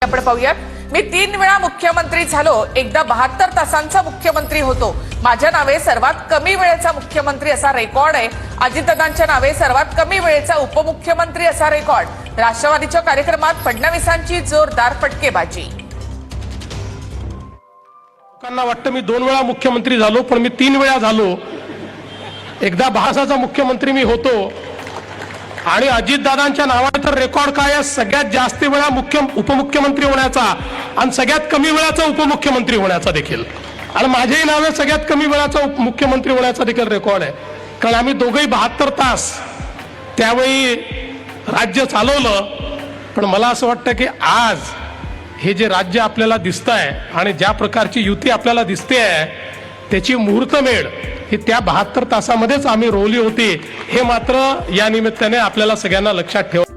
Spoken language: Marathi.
आपण पाहूयात. मी 3 वेळा मुख्यमंत्री झालो, एकदा 72 तासांचा मुख्यमंत्री होतो. माझ्या नावे सर्वात कमी वेळेचा मुख्यमंत्री असा रेकॉर्ड आहे. अजितदादांच्या नावे सर्वात कमी वेळेचा उपमुख्यमंत्री असा रेकॉर्ड. राष्ट्रवादीच्या कार्यक्रमात फडणवीसांची जोरदार फटकेबाजी. लोकांना वाटतं मी 2 वेळा मुख्यमंत्री झालो, पण मी 3 वेळा झालो. एकदा 62चा मुख्यमंत्री मी होतो आणि अजितदादांच्या नावाने तर रेकॉर्ड काय आहे, सगळ्यात जास्त वेळा उपमुख्यमंत्री होण्याचा आणि सगळ्यात कमी वेळाचा उपमुख्यमंत्री होण्याचा देखील. आणि माझेही नावे सगळ्यात कमी वेळाचा उपमुख्यमंत्री होण्याचा देखील रेकॉर्ड आहे. कारण आम्ही दोघेही 72 तास त्यावेळी राज्य चालवलं. पण मला असं वाटतं की आज हे जे राज्य आपल्याला दिसतंय आणि ज्या प्रकारची युती आपल्याला दिसते आहे, त्याची मुहूर्तमेढ ही त्या 72 तासामध्येच आम्ही रोवली होती, हे मात्र या निमित्ताने आपल्याला सगळ्यांना लक्षात ठेवा.